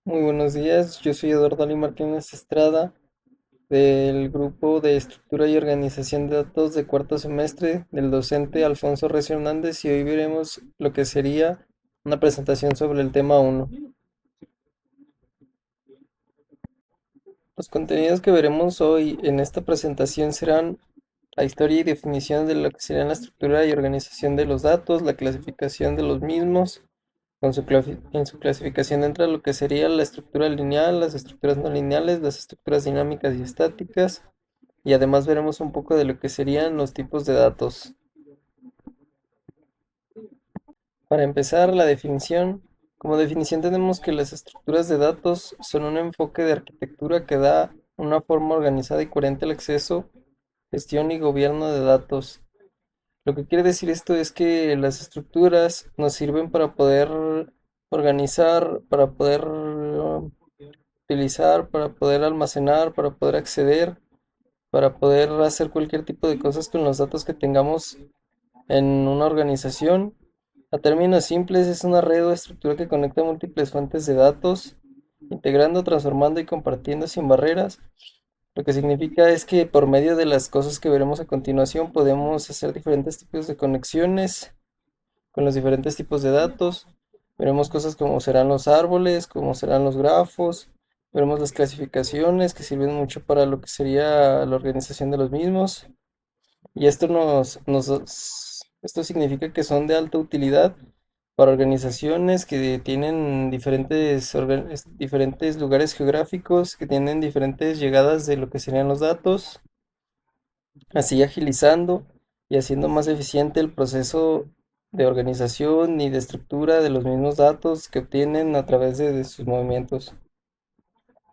Muy buenos días, yo soy Eduardo Ali Martínez Estrada del grupo de Estructura y Organización de Datos de cuarto semestre del docente Alfonso Recio Hernández y hoy veremos lo que sería una presentación sobre el tema uno. Los contenidos que veremos hoy en esta presentación serán la historia y definición de lo que sería la estructura y organización de los datos, la clasificación de los mismos. En su clasificación entra lo que sería la estructura lineal, las estructuras no lineales, las estructuras dinámicas y estáticas, y además veremos un poco de lo que serían los tipos de datos. Para empezar, la definición. Como definición tenemos que las estructuras de datos son un enfoque de arquitectura que da una forma organizada y coherente al acceso, gestión y gobierno de datos. Lo que quiere decir esto es que las estructuras nos sirven para poder organizar, para poder utilizar, para poder almacenar, para poder acceder, para poder hacer cualquier tipo de cosas con los datos que tengamos en una organización. A términos simples, es una red o estructura que conecta múltiples fuentes de datos, integrando, transformando y compartiendo sin barreras. Lo que significa es que por medio de las cosas que veremos a continuación podemos hacer diferentes tipos de conexiones con los diferentes tipos de datos. Veremos cosas como serán los árboles, como serán los grafos. Veremos las clasificaciones que sirven mucho para lo que sería la organización de los mismos. Y esto significa que son de alta utilidad para organizaciones que tienen diferentes lugares geográficos, que tienen diferentes llegadas de lo que serían los datos, así agilizando y haciendo más eficiente el proceso de organización y de estructura de los mismos datos que obtienen a través de sus movimientos.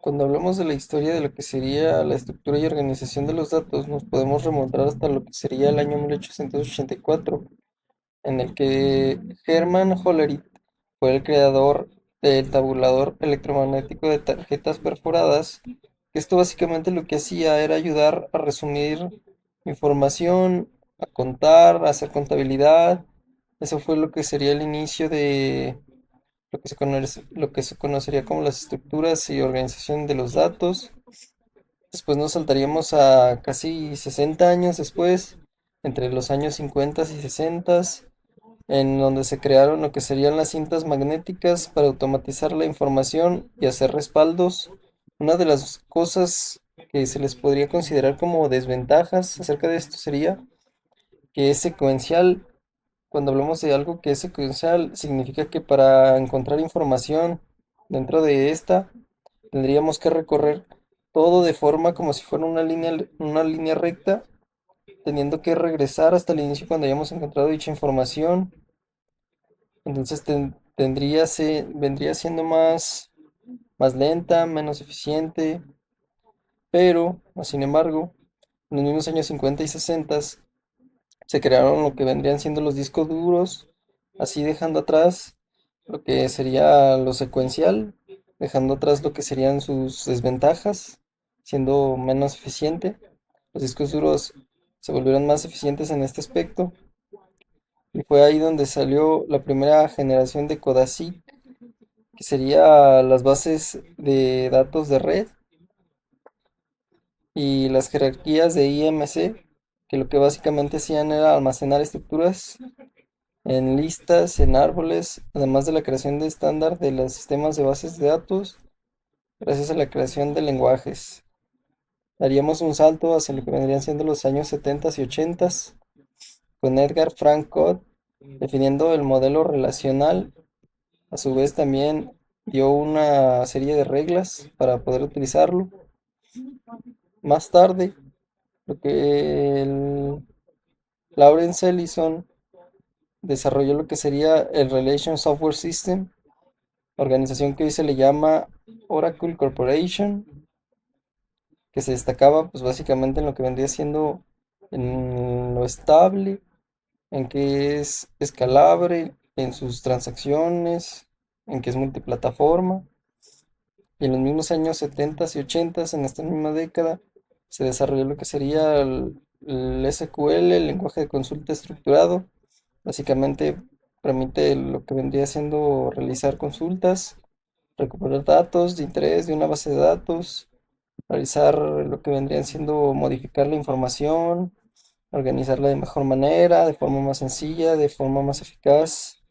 Cuando hablamos de la historia de lo que sería la estructura y organización de los datos, nos podemos remontar hasta lo que sería el año 1884, en el que Hermann Hollerith fue el creador del tabulador electromagnético de tarjetas perforadas. Esto básicamente lo que hacía era ayudar a resumir información, a contar, a hacer contabilidad. Eso fue lo que sería el inicio de lo que se conocería como las estructuras y organización de los datos. Después nos saltaríamos a casi 60 años después, entre los años 50 y 60, en donde se crearon lo que serían las cintas magnéticas para automatizar la información y hacer respaldos. Una de las cosas que se les podría considerar como desventajas acerca de esto sería que es secuencial. Cuando hablamos de algo que es secuencial, significa que para encontrar información dentro de esta, tendríamos que recorrer todo de forma como si fuera una línea recta, teniendo que regresar hasta el inicio cuando hayamos encontrado dicha información. Entonces vendría siendo más lenta, menos eficiente, pero, sin embargo, en los mismos años 50 y 60 se crearon lo que vendrían siendo los discos duros, así dejando atrás lo que sería lo secuencial, dejando atrás lo que serían sus desventajas, siendo menos eficiente. Los discos duros se volvieron más eficientes en este aspecto y fue ahí donde salió la primera generación de Codasig, que sería las bases de datos de red y las jerarquías de IMC, que lo que básicamente hacían era almacenar estructuras en listas, en árboles, además de la creación de estándar de los sistemas de bases de datos, gracias a la creación de lenguajes. Daríamos un salto hacia lo que vendrían siendo los años 70 y 80 con Edgar Frank Codd definiendo el modelo relacional. A su vez también dio una serie de reglas para poder utilizarlo. Más tarde, lo que Lawrence Ellison desarrolló lo que sería el Relation Software System, organización que hoy se le llama Oracle Corporation, que se destacaba pues básicamente en lo que vendría siendo en lo estable, en que es escalable en sus transacciones, en que es multiplataforma. Y en los mismos años 70 y 80, en esta misma década, se desarrolló lo que sería el SQL, el lenguaje de consulta estructurado. Básicamente permite lo que vendría siendo realizar consultas recuperar datos de interés de una base de datos, realizar lo que vendrían siendo modificar la información, organizarla de mejor manera, de forma más sencilla, de forma más eficaz.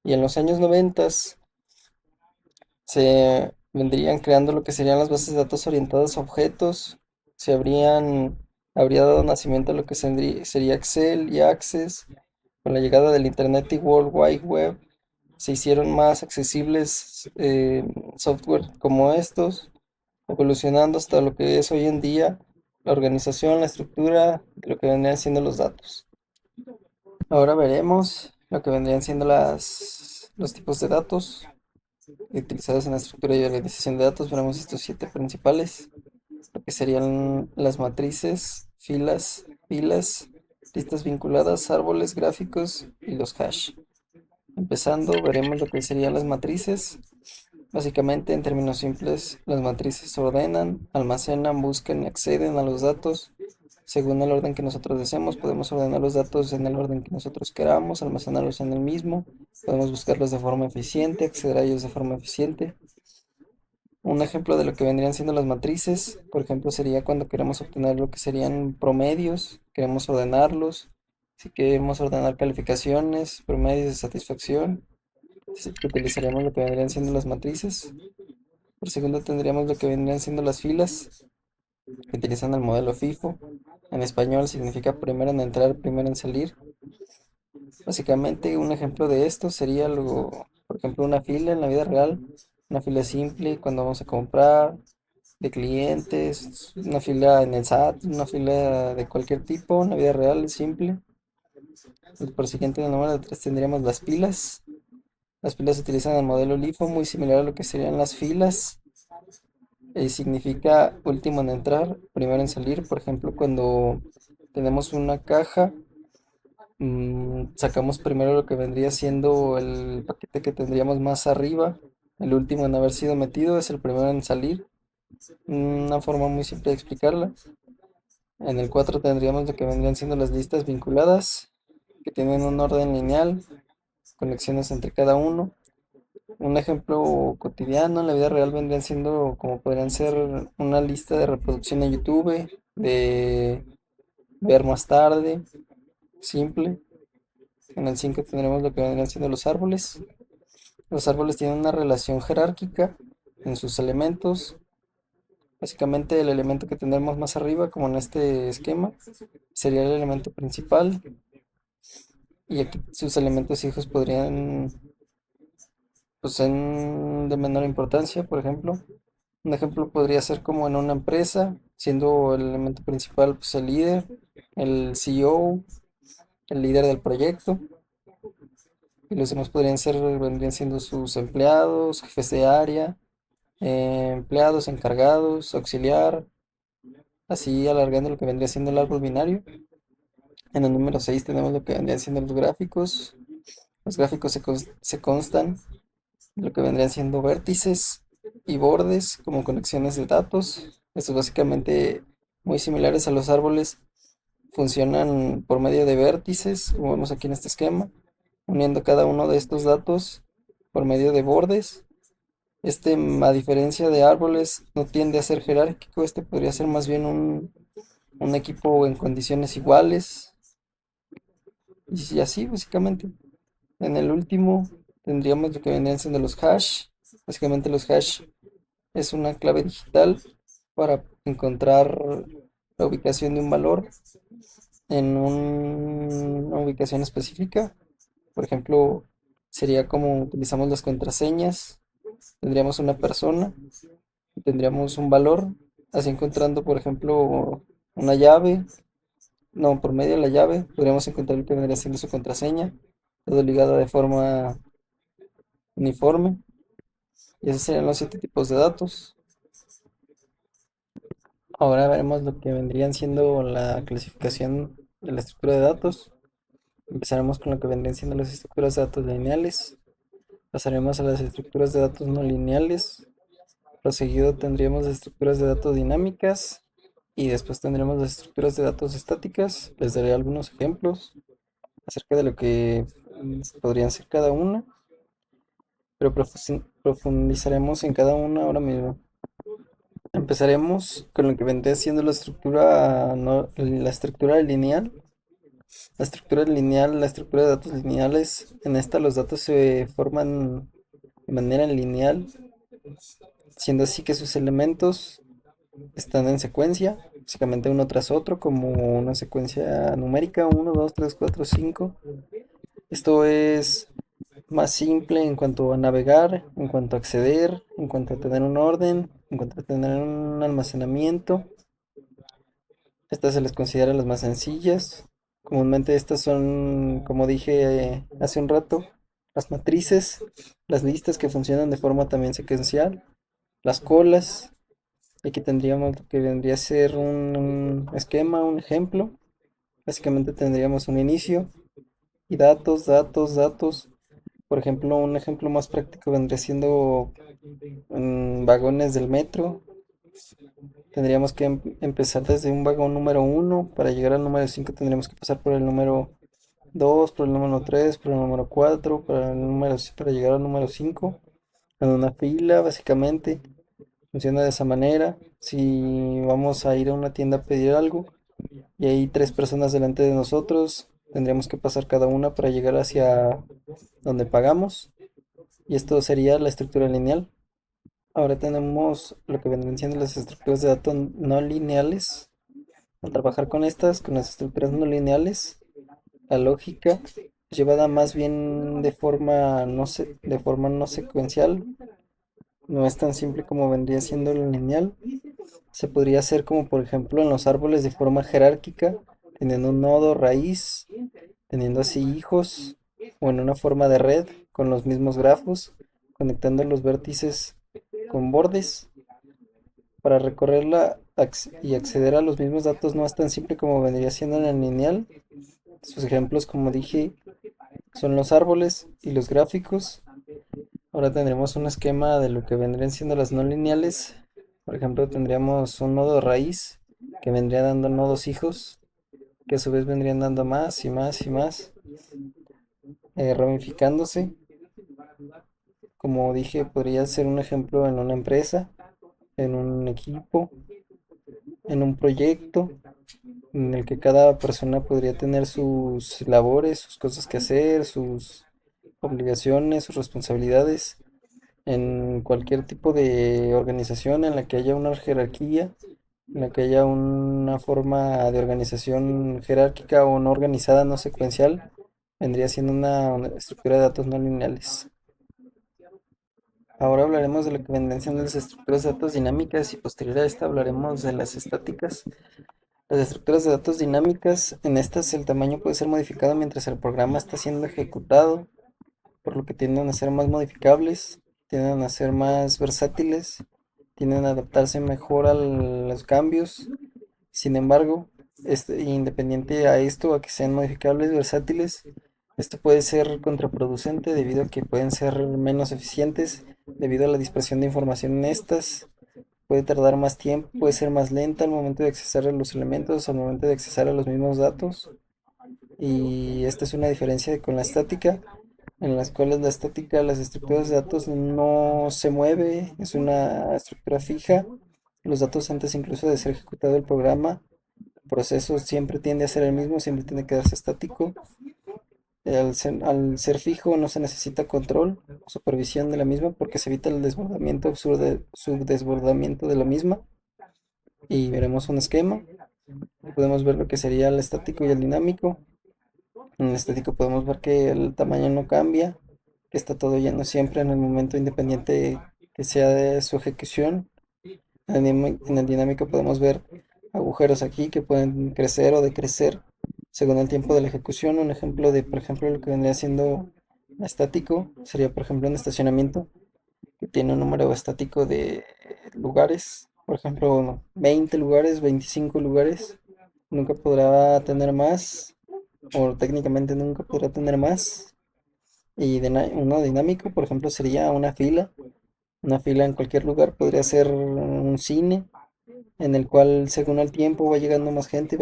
Y en los años 90 se vendrían creando lo que serían las bases de datos orientadas a objetos, habría dado nacimiento a lo que sería Excel y Access. Con la llegada del Internet y World Wide Web, se hicieron más accesibles software como estos, evolucionando hasta lo que es hoy en día la organización, la estructura de lo que vendrían siendo los datos. Ahora veremos lo que vendrían siendo los tipos de datos utilizados en la estructura y organización de datos. Veremos estos siete principales, lo que serían las matrices, filas, pilas, listas vinculadas, árboles gráficos y los hash. Empezando, veremos lo que serían las matrices. Básicamente, en términos simples, las matrices ordenan, almacenan, buscan y acceden a los datos según el orden que nosotros deseemos. Podemos ordenar los datos en el orden que nosotros queramos, almacenarlos en el mismo, podemos buscarlos de forma eficiente, acceder a ellos de forma eficiente. Un ejemplo de lo que vendrían siendo las matrices, por ejemplo, sería cuando queremos obtener lo que serían promedios, queremos ordenarlos, si queremos ordenar calificaciones, promedios de satisfacción, utilizaríamos lo que vendrían siendo las matrices. Por segundo tendríamos lo que vendrían siendo las filas, que utilizan el modelo FIFO. En español significa primero en entrar, primero en salir. Básicamente un ejemplo de esto sería por ejemplo, una fila en la vida real, una fila simple cuando vamos a comprar, de clientes, una fila en el SAT, una fila de cualquier tipo, en la vida real simple. Por siguiente, en el número de 3 tendríamos las pilas. Las pilas utilizan el modelo LIFO, muy similar a lo que serían las filas. Significa último en entrar, primero en salir. Por ejemplo, cuando tenemos una caja, sacamos primero lo que vendría siendo el paquete que tendríamos más arriba. El último en haber sido metido es el primero en salir. Una forma muy simple de explicarla. En el 4 tendríamos lo que vendrían siendo las listas vinculadas, que tienen un orden lineal, conexiones entre cada uno. Un ejemplo cotidiano en la vida real vendrían siendo como podrían ser una lista de reproducción de YouTube, de ver más tarde, simple. En el 5 tendremos lo que vendrían siendo los árboles. Los árboles tienen una relación jerárquica en sus elementos. Básicamente el elemento que tendremos más arriba, como en este esquema, sería el elemento principal. Y aquí sus elementos hijos podrían, pues, ser de menor importancia, por ejemplo. Un ejemplo podría ser como en una empresa, siendo el elemento principal pues, el líder, el CEO, el líder del proyecto. Y los demás vendrían siendo sus empleados, jefes de área, empleados, encargados, auxiliar, así alargando lo que vendría siendo el árbol binario. En el número 6 tenemos lo que vendrían siendo los gráficos. Los gráficos se constan de lo que vendrían siendo vértices y bordes como conexiones de datos. Estos básicamente muy similares a los árboles funcionan por medio de vértices, como vemos aquí en este esquema, uniendo cada uno de estos datos por medio de bordes. A diferencia de árboles, no tiende a ser jerárquico, este podría ser más bien un equipo en condiciones iguales, y así básicamente. En el último tendríamos lo que vendrían siendo los hash. Básicamente los hash es una clave digital para encontrar la ubicación de un valor en una ubicación específica. Por ejemplo, sería como utilizamos las contraseñas. Tendríamos una persona y tendríamos un valor, así encontrando, por ejemplo, una llave. No, por medio de la llave podríamos encontrar lo que vendría siendo su contraseña, todo ligado de forma uniforme. Y esos serían los siete tipos de datos. Ahora veremos lo que vendrían siendo la clasificación de la estructura de datos. Empezaremos con lo que vendrían siendo las estructuras de datos lineales. Pasaremos a las estructuras de datos no lineales. Proseguido tendríamos las estructuras de datos dinámicas. Y después tendremos las estructuras de datos estáticas. Les daré algunos ejemplos acerca de lo que podrían ser cada una. pero profundizaremos en cada una ahora mismo. Empezaremos con lo que vendría siendo la estructura, la estructura lineal. La estructura de datos lineales. En esta los datos se forman de manera lineal, siendo así que sus elementos están en secuencia, básicamente uno tras otro, como una secuencia numérica, uno 2 3 4 5. Esto es más simple en cuanto a navegar, en cuanto a acceder, en cuanto a tener un orden, en cuanto a tener un almacenamiento. Estas se les considera las más sencillas. Comúnmente estas son, como dije hace un rato, las matrices, las listas que funcionan de forma también secuencial, las colas. Aquí tendríamos lo que vendría a ser un esquema, un ejemplo. Básicamente tendríamos un inicio y datos, datos, datos. Por ejemplo, un ejemplo más práctico vendría siendo vagones del metro. Tendríamos que empezar desde un vagón número uno. Para llegar al número 5 tendríamos que pasar por el número 2, por el número 3, por el número 4, para llegar al número 5 en una fila, básicamente. Funciona de esa manera. Si vamos a ir a una tienda a pedir algo y hay tres personas delante de nosotros, tendríamos que pasar cada una para llegar hacia donde pagamos. Y esto sería la estructura lineal. Ahora tenemos lo que vendrían siendo las estructuras de datos no lineales. Al trabajar con estas, con las estructuras no lineales, la lógica es llevada más bien de forma no secuencial. No es tan simple como vendría siendo lo lineal. Se podría hacer como por ejemplo en los árboles de forma jerárquica, teniendo un nodo raíz, teniendo así hijos, o en una forma de red con los mismos grafos, conectando los vértices con bordes. Para recorrerla y acceder a los mismos datos no es tan simple como vendría siendo en el lineal. Sus ejemplos, como dije, son los árboles y los gráficos. Ahora tendremos un esquema de lo que vendrían siendo las no lineales. Por ejemplo, tendríamos un nodo raíz que vendría dando nodos hijos, que a su vez vendrían dando más y más y más, ramificándose. Como dije, podría ser un ejemplo en una empresa, en un equipo, en un proyecto, en el que cada persona podría tener sus labores, sus cosas que hacer, sus obligaciones, sus responsabilidades, en cualquier tipo de organización en la que haya una jerarquía, en la que haya una forma de organización jerárquica o no organizada, no secuencial, vendría siendo una estructura de datos no lineales. Ahora hablaremos de lo que vendrían siendo las estructuras de datos dinámicas y posterior a esta hablaremos de las estáticas. Las estructuras de datos dinámicas, en estas el tamaño puede ser modificado mientras el programa está siendo ejecutado, por lo que tienden a ser más modificables, tienden a ser más versátiles, tienden a adaptarse mejor a los cambios. Sin embargo, independiente a esto, a que sean modificables, versátiles, esto puede ser contraproducente debido a que pueden ser menos eficientes debido a la dispersión de información en estas. Puede tardar más tiempo, puede ser más lenta al momento de accesar a los elementos, al momento de accesar a los mismos datos. Y esta es una diferencia con la estática, en las cuales la estática, las estructuras de datos no se mueve, es una estructura fija. Los datos antes incluso de ser ejecutado el programa, el proceso siempre tiende a ser el mismo, siempre tiene que quedarse estático. Al ser fijo no se necesita control o supervisión de la misma porque se evita el desbordamiento, subdesbordamiento de la misma. Y veremos un esquema. Podemos ver lo que sería el estático y el dinámico. En el estático podemos ver que el tamaño no cambia, que está todo lleno siempre en el momento independiente que sea de su ejecución. En el dinámico podemos ver agujeros aquí que pueden crecer o decrecer según el tiempo de la ejecución. Un ejemplo de, por ejemplo, lo que vendría siendo estático sería, por ejemplo, un estacionamiento que tiene un número estático de lugares, por ejemplo, 20 lugares, 25 lugares. Nunca podrá tener más, o técnicamente nunca podrá tener más. Y uno dinámico, por ejemplo, sería una fila. Una fila en cualquier lugar podría ser un cine, en el cual según el tiempo va llegando más gente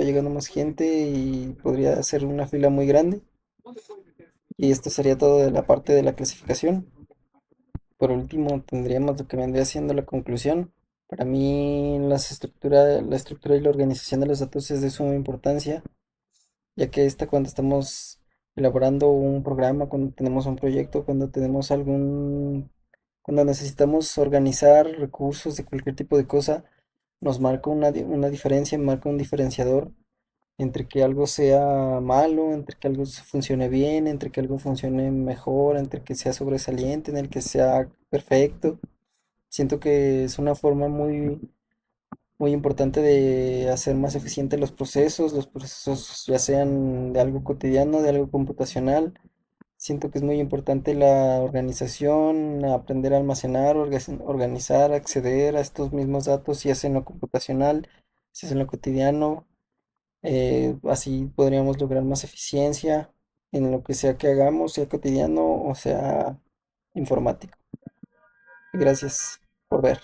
y podría ser una fila muy grande. Y esto sería todo de la parte de la clasificación. por último tendríamos lo que vendría siendo la conclusión. Para mí la estructura y la organización de los datos es de suma importancia, ya que esta cuando estamos elaborando un programa, cuando tenemos un proyecto, cuando necesitamos organizar recursos de cualquier tipo de cosa, nos marca una diferencia, marca un diferenciador entre que algo sea malo, entre que algo funcione bien, entre que algo funcione mejor, entre que sea sobresaliente, en el que sea perfecto. Siento que es una forma muy importante de hacer más eficientes los procesos ya sean de algo cotidiano, de algo computacional. Siento que es muy importante la organización, aprender a almacenar, organizar, acceder a estos mismos datos, si es en lo computacional, si es en lo cotidiano. Así podríamos lograr más eficiencia en lo que sea que hagamos, sea cotidiano o sea informático. Gracias por ver.